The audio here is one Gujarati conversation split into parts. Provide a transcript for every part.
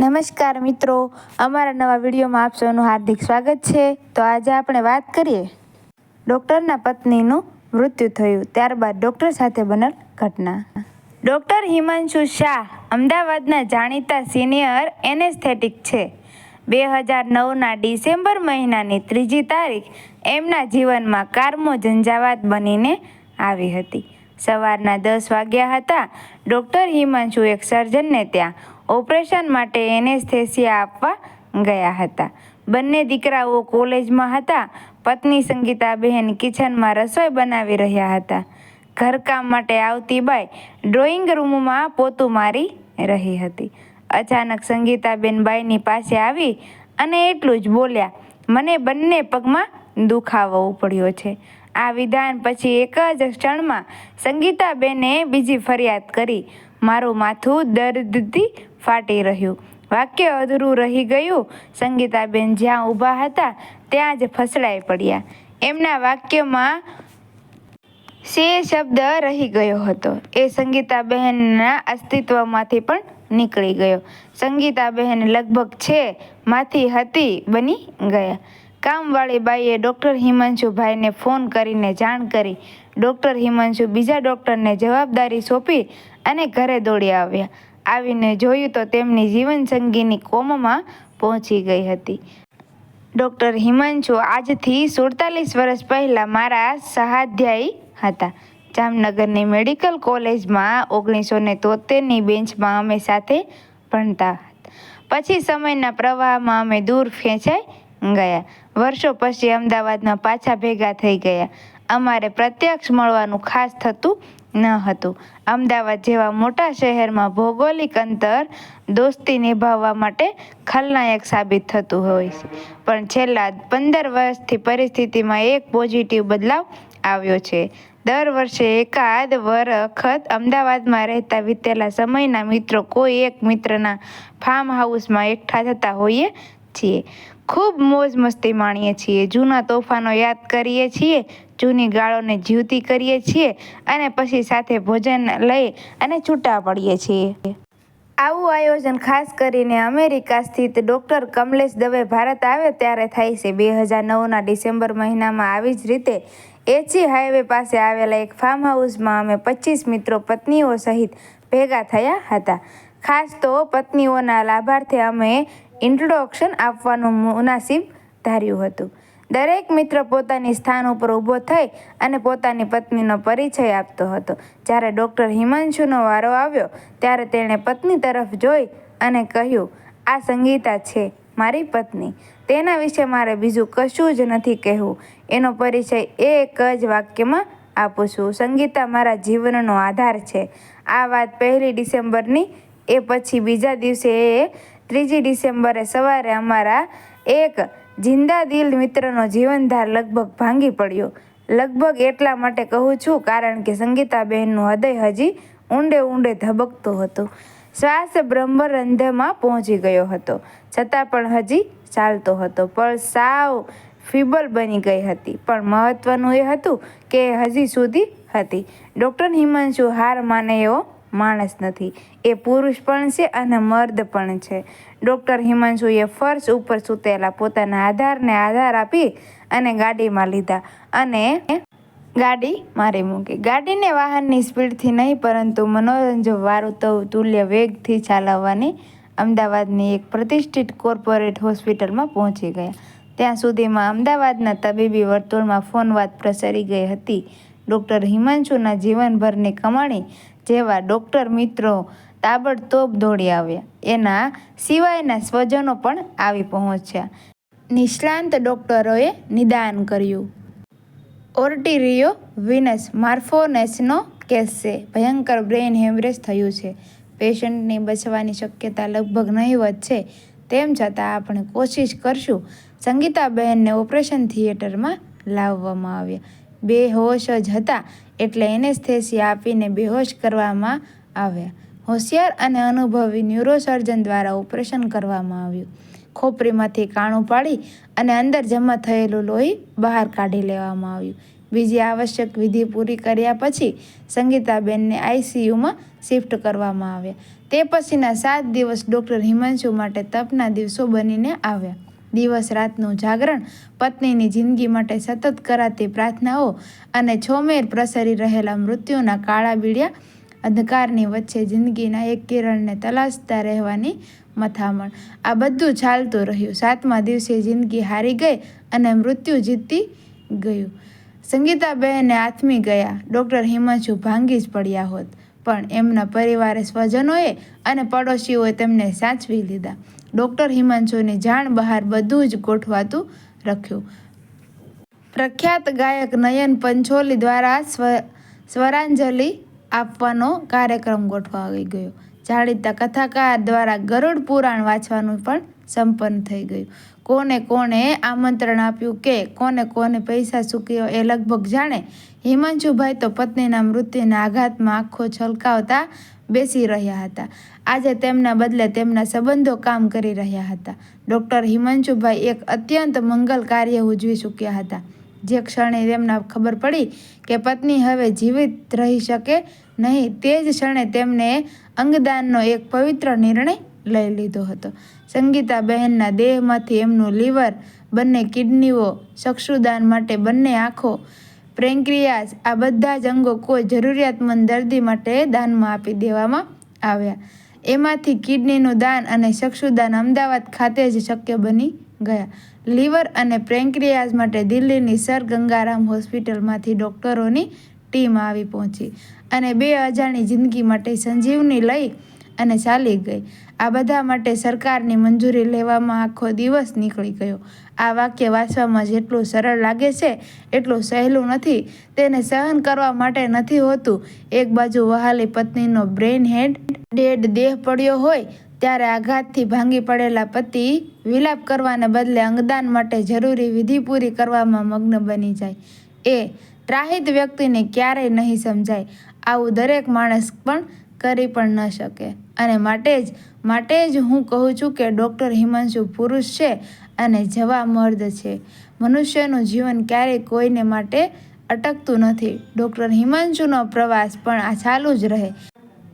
નમસ્કાર મિત્રો, અમારા નવા વિડીયોમાં આપ સૌનું હાર્દિક સ્વાગત છે। તો આજે આપણે વાત કરીએ ડૉક્ટરના પત્નીનું મૃત્યુ થયું, ત્યારબાદ ડૉક્ટર સાથે બનેલ ઘટના। ડૉક્ટર હિમાંશુ શાહ અમદાવાદના જાણીતા સિનિયર એનેસ્થેટિક છે। 2009ના ડિસેમ્બર મહિનાની 3જી તારીખ એમના જીવનમાં કારમો ઝંઝાવાત બનીને આવી હતી। સવારના 10 વાગ્યા હતા। ડૉક્ટર હિમાંશુ એક સર્જનને ત્યાં ઓપરેશન માટે એનેસ્થેસિયા આપવા ગયા હતા। બંને દીકરાઓ કોલેજમાં હતા। પત્ની સંગીતાબહેન કિચનમાં રસોઈ બનાવી રહ્યા હતા। ઘરકામ માટે આવતી બાઈ ડ્રોઈંગ રૂમમાં પોતું મારી રહી હતી। અચાનક સંગીતાબેન બાઈની પાસે આવી અને એટલું જ બોલ્યા, મને બંને પગમાં દુખાવો ઉપડ્યો છે। આ વિધાન પછી એક જ ક્ષણમાં સંગીતાબેને બીજી ફરિયાદ કરી, મારું માથું દર્દથી ફાટી રહ્યું। વાક્ય અધૂરું રહી ગયું। સંગીતાબેન જ્યાં ઊભા હતા ત્યાં જ ફસડાઈ પડ્યા। એમના વાક્યમાં સે શબ્દ રહી ગયો હતો, એ સંગીતાબહેનના અસ્તિત્વમાંથી પણ નીકળી ગયો। સંગીતાબહેન લગભગ 6 માંથી હતી બની ગયા। કામવાળી બાઈએ ડૉક્ટર હિમાંશુભાઈને ફોન કરીને જાણ કરી। ડૉક્ટર હિમાંશુ બીજા ડૉક્ટરને જવાબદારી સોંપી અને ઘરે દોડી આવ્યા। આવીને જોયું તો તેમની જીવનસંગીની કોમામાં પહોંચી ગઈ હતી। ડૉક્ટર હિમાંશુ આજથી 47 વર્ષ પહેલાં મારા સહાધ્યાયી હતા। જામનગરની મેડિકલ કોલેજમાં 1973ની બેન્ચમાં અમે સાથે ભણતા હતા। પછી સમયના પ્રવાહમાં અમે દૂર ખેંચાઈ ગયા। વર્ષો પછી અમદાવાદમાં પાછા ભેગા થઈ ગયા। અમારે પ્રત્યક્ષ મળવાનું ખાસ થતું ન હતું। અમદાવાદ જેવા મોટા શહેરમાં ભૌગોલિક અંતર દોસ્તી નિભાવવા માટે ખલનાયક સાબિત થતું હોય છે, પણ છેલ્લા 15 વર્ષથી પરિસ્થિતિમાં એક પોઝિટિવ બદલાવ આવ્યો છે। દર વર્ષે એકાદ વખત અમદાવાદમાં રહેતા વીતેલા સમયના મિત્રો કોઈ એક મિત્રના ફાર્મ હાઉસમાં એકઠા થતા હોઈએ છીએ। ખૂબ મોજ મસ્તી માણીએ છીએ, જૂના તોફાનો યાદ કરીએ છીએ, જૂની ગાળોને જીવતી કરીએ છીએ અને પછી સાથે ભોજન લઈ અને છૂટા પડીએ છીએ। આવું આયોજન ખાસ કરીને અમેરિકા સ્થિત ડૉક્ટર કમલેશ દવે ભારત આવે ત્યારે થાય છે। 2009ના ડિસેમ્બર મહિનામાં આવી જ રીતે એચી હાઈવે પાસે આવેલા એક ફાર્મ હાઉસમાં અમે 25 મિત્રો પત્નીઓ સહિત ભેગા થયા હતા। ખાસ તો પત્નીઓના લાભાર્થે અમે ઇન્ટ્રોડક્શન આપવાનું મુનાસિબ ધાર્યું હતું। દરેક મિત્ર પોતાની સ્થાન ઉપર ઊભો થઈ અને પોતાની પત્નીનો પરિચય આપતો હતો। જ્યારે ડૉક્ટર હિમાંશુનો વારો આવ્યો ત્યારે તેણે પત્ની તરફ જોઈ અને કહ્યું, આ સંગીતા છે, મારી પત્ની। તેના વિશે મારે બીજું કશું જ નથી કહેવું। એનો પરિચય એક જ વાક્યમાં આપું છું, સંગીતા મારા જીવનનો આધાર છે। આ વાત 1 ડિસેમ્બરની। એ પછી બીજા દિવસે 3જી ડિસેમ્બરે સવારે અમારા એક જિંદાદિલ મિત્રનો જીવનધાર લગભગ ભાંગી પડ્યો। લગભગ એટલા માટે કહું છું કારણ કે સંગીતાબહેનનું હૃદય હજી ઊંડે ઊંડે ધબકતું હતું। શ્વાસ બ્રહ્મરંધ્રમાં પહોંચી ગયો હતો, છતાં પણ હજી ચાલતો હતો। પલ્સ સાવ ફીબલ બની ગઈ હતી, પણ મહત્વનું એ હતું કે એ હજી સુધી હતી। ડૉક્ટર હિમાંશુ હાર માને એવો માણસ નથી, એ પુરુષ પણ છે અને મર્દ પણ છે। ડૉક્ટર હિમાંશુએ ફર્શ ઉપર સૂતેલા પોતાના આધારને આધાર આપી અને ગાડીમાં લીધા અને ગાડી મારી મૂકી। ગાડીને વાહનની સ્પીડથી નહીં પરંતુ મનોરંજન તુલ્ય વેગથી ચાલવાની અમદાવાદની એક પ્રતિષ્ઠિત કોર્પોરેટ હોસ્પિટલમાં પહોંચી ગયા। ત્યાં સુધીમાં અમદાવાદના તબીબી વર્તુળમાં ફોન વાત પ્રસરી ગઈ હતી। ડૉક્ટર હિમાંશુના જીવનભરની કમાણી જેવા ડૉક્ટર મિત્રો તાબડતોબ દોડી આવ્યા। એના સિવાયના સ્વજનો પણ આવી પહોંચ્યા। નિષ્ણાંત ડૉક્ટરોએ નિદાન કર્યું, ઓર્ટિરિયો વિનસ માર્ફોનેસનો કેસ છે, ભયંકર બ્રેઇન હેમરેજ થયું છે, પેશન્ટની બચવાની શક્યતા લગભગ નહીવત છે, તેમ છતાં આપણે કોશિશ કરશું। સંગીતાબહેનને ઓપરેશન થિયેટરમાં લાવવામાં આવ્યા। બેહોશ જ હતા એટલે એનેસ્થેસિયા આપીને બેહોશ કરવામાં આવ્યા। હોશિયાર અને અનુભવી ન્યુરોસર્જન દ્વારા ઓપરેશન કરવામાં આવ્યું। ખોપરીમાંથી કાણું પાડી અને અંદર જમા થયેલું લોહી બહાર કાઢી લેવામાં આવ્યું। બીજી આવશ્યક વિધિ પૂરી કર્યા પછી સંગીતાબેનને આઈસીયુમાં શિફ્ટ કરવામાં આવ્યા. તે પછીના 7 દિવસ ડૉક્ટર હિમાંશુ માટે તપના દિવસો બનીને આવ્યા. દિવસ રાતનું જાગરણ, પત્નીની જિંદગી માટે સતત કરાતી પ્રાર્થનાઓ અને છોમેર પ્રસરી રહેલા મૃત્યુના કાળા બીડિયા અંધકારની વચ્ચે જિંદગીના એક કિરણને તલાશતા રહેવાની મથામણ, આ બધું ચાલતું રહ્યું. 7મા દિવસે જિંદગી હારી ગઈ અને મૃત્યુ જીતી ગયું. સંગીતાબહેને આથમી ગયા. ડૉક્ટર હિમાંશુ ભાંગી જ પડ્યા હોત, પણ એમના પરિવારે, સ્વજનોએ અને પડોશીઓએ તેમને સાચવી લીધા. ડૉક્ટર હિમાંશુની જાણ બહાર બધું જ ગોઠવાતું રખ્યું. પ્રખ્યાત ગાયક નયન પંચોલી દ્વારા સ્વરાંજલિ આપવાનો કાર્યક્રમ ગોઠવાઈ ગયો. જાણીતા કથાકાર દ્વારા ગરુડ પુરાણ વાંચવાનું પણ સંપન્ન થઈ ગયું. કોને આમંત્રણ આપ્યું કે કોને પૈસા ચૂક્યો એ લગભગ જાણે. હિમાંશુભાઈ તો પત્નીના મૃત્યુના આઘાતમાં આંખો છલકાવતા બેસી રહ્યા હતા. આજે તેમના બદલે તેમના સંબંધો કામ કરી રહ્યા હતા. ડૉક્ટર હિમાંશુભાઈ એક અત્યંત મંગલ કાર્ય ઉજવી ચૂક્યા હતા. જે ક્ષણે તેમને ખબર પડી કે પત્ની હવે જીવિત રહી શકે નહીં, તે જ ક્ષણે તેમણે અંગદાનનો એક પવિત્ર નિર્ણય લઈ લીધો હતો. સંગીતાબહેનના દેહમાંથી એમનું લીવર, બંને કિડનીઓ, ચક્ષુદાન માટે બંને આંખો, પેન્ક્રિયાસ, આ બધા જ અંગો કોઈ જરૂરિયાતમંદ દર્દી માટે દાનમાં આપી દેવામાં આવ્યા. એમાંથી કિડનીનું દાન અને ચક્ષુદાન અમદાવાદ ખાતે જ શક્ય બની ગયા. લીવર અને પેન્ક્રિયાસ માટે દિલ્હીની સર ગંગારામ હોસ્પિટલમાંથી ડૉક્ટરોની ટીમ આવી પહોંચી અને 2 અજાણી જિંદગી માટે સંજીવની લઈ અને ચાલી ગઈ. આ બધા માટે સરકારની મંજૂરી લેવામાં આખો દિવસ નીકળી ગયો. આ વાક્ય વાંચવામાં જેટલું સરળ લાગે છે એટલું સહેલું નથી. તેને સહન કરવા માટે નથી હોતું. એક બાજુ વહાલી પત્નીનો બ્રેઇન ડેડ દેહ પડ્યો હોય ત્યારે આઘાતથી ભાંગી પડેલા પતિ વિલાપ કરવાને બદલે અંગદાન માટે જરૂરી વિધિ પૂરી કરવામાં મગ્ન બની જાય. એ ત્રાહિત વ્યક્તિને ક્યારેય નહીં સમજાય. આવું દરેક માણસ પણ કરી પણ ન શકે. અને માટે જ હું કહું છું કે ડૉક્ટર હિમાંશુ પુરુષ છે અને જવા મર્દ છે. મનુષ્યનું જીવન ક્યારેય કોઈને માટે અટકતું નથી. ડૉક્ટર હિમાંશુનો પ્રવાસ પણ આ ચાલુ જ રહે.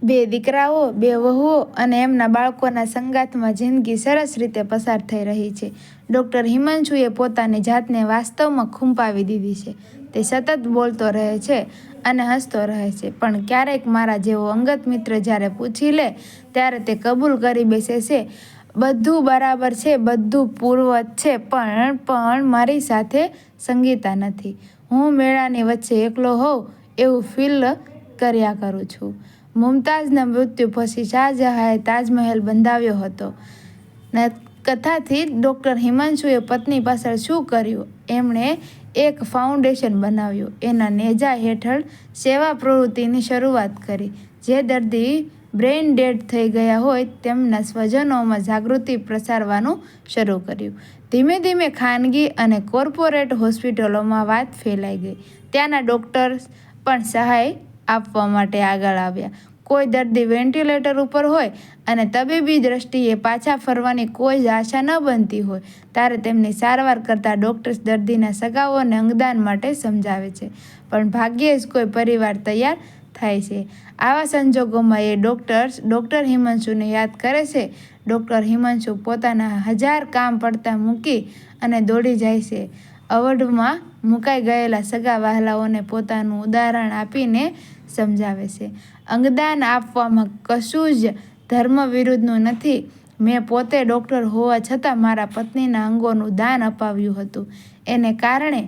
2 દીકરાઓ, 2 વહુઓ અને એમના બાળકોના સંગાથમાં જિંદગી સરસ રીતે પસાર થઈ રહી છે. ડૉક્ટર હિમાંશુએ પોતાની જાતને વાસ્તવમાં ખૂંપાવી દીધી છે. તે સતત બોલતો રહે છે અને હસતો રહે છે, પણ ક્યારેક મારા જેવો અંગત મિત્ર જ્યારે પૂછી લે ત્યારે તે કબૂલ કરી બેસે છે, બધું બરાબર છે, બધું પૂર્વવત છે, પણ મારી સાથે સંગીતા નથી. હું મેળાની વચ્ચે એકલો હોઉં એવું ફીલ કર્યા કરું છું. મુમતાઝના મૃત્યુ પછી શાહજહાંએ તાજમહેલ બંધાવ્યો હતો. કથાથી ડૉક્ટર હિમાંશુએ પત્ની પાછળ શું કર્યું? એમણે એક ફાઉન્ડેશન બનાવ્યું. એના નેજા હેઠળ સેવા પ્રવૃત્તિની શરૂઆત કરી. જે દર્દી બ્રેઇન ડેડ થઈ ગયા હોય તેમના સ્વજનોમાં જાગૃતિ પ્રસારવાનું શરૂ કર્યું. ધીમે ધીમે ખાનગી અને કોર્પોરેટ હોસ્પિટલોમાં વાત ફેલાઈ ગઈ. ત્યાંના ડૉક્ટર્સ પણ સહાય આપવા માટે આગળ આવ્યા. કોઈ દર્દી વેન્ટિલેટર ઉપર હોય અને તબીબી દ્રષ્ટિએ પાછા ફરવાની કોઈ જ આશા ન બનતી હોય ત્યારે તેમની સારવાર કરતા ડૉક્ટર્સ દર્દીના સગાઓને અંગદાન માટે સમજાવે છે. પણ ભાગ્યે જ કોઈ પરિવાર તૈયાર થાય છે. આવા સંજોગોમાં એ ડૉક્ટર હિમાંશુને યાદ કરે છે. ડૉક્ટર હિમાંશુ પોતાના 1000 કામ પડતા મૂકી અને દોડી જાય છે. અવઢવમાં મુકાઈ ગયેલા સગા વહાલાઓને પોતાનું ઉદાહરણ આપીને સમજાવે છે. અંગદાન આપવામાં કશું જ ધર્મ વિરુદ્ધનું નથી. મેં પોતે ડૉક્ટર હોવા છતાં મારા પત્નીના અંગોનું દાન અપાવ્યું હતું. એને કારણે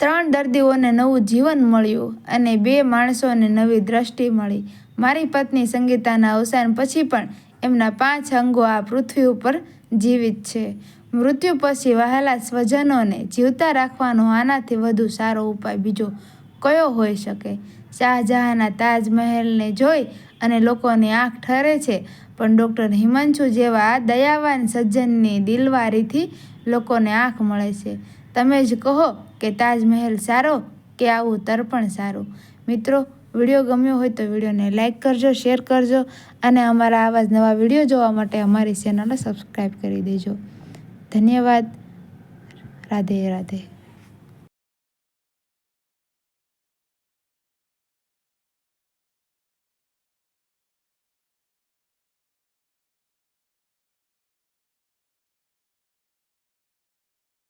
3 દર્દીઓને નવું જીવન મળ્યું અને 2 માણસોને નવી દ્રષ્ટિ મળી. મારી પત્ની સંગીતાના અવસાન પછી પણ એમના 5 અંગો આ પૃથ્વી ઉપર જીવિત છે. મૃત્યુ પછી વહાલા સ્વજનોને જીવતા રાખવાનો આનાથી વધુ સારો ઉપાય બીજો કયો હોઈ શકે? શાહજહાંના તાજમહેલને જોઈ અને લોકોની આંખ ઠરે છે, પણ ડૉક્ટર હિમાંશુ જેવા દયાવાન સજ્જનની દિલવારીથી લોકોને આંખ મળે છે. તમે જ કહો કે તાજમહેલ સારો કે આવું તર્પણ સારું? મિત્રો, વિડીયો ગમ્યો હોય તો વિડીયોને લાઇક કરજો, શેર કરજો અને અમારા આવા જ નવા વિડીયો જોવા માટે અમારી ચેનલને સબસ્ક્રાઈબ કરી દેજો. ધન્યવાદ. રાધે રાધે.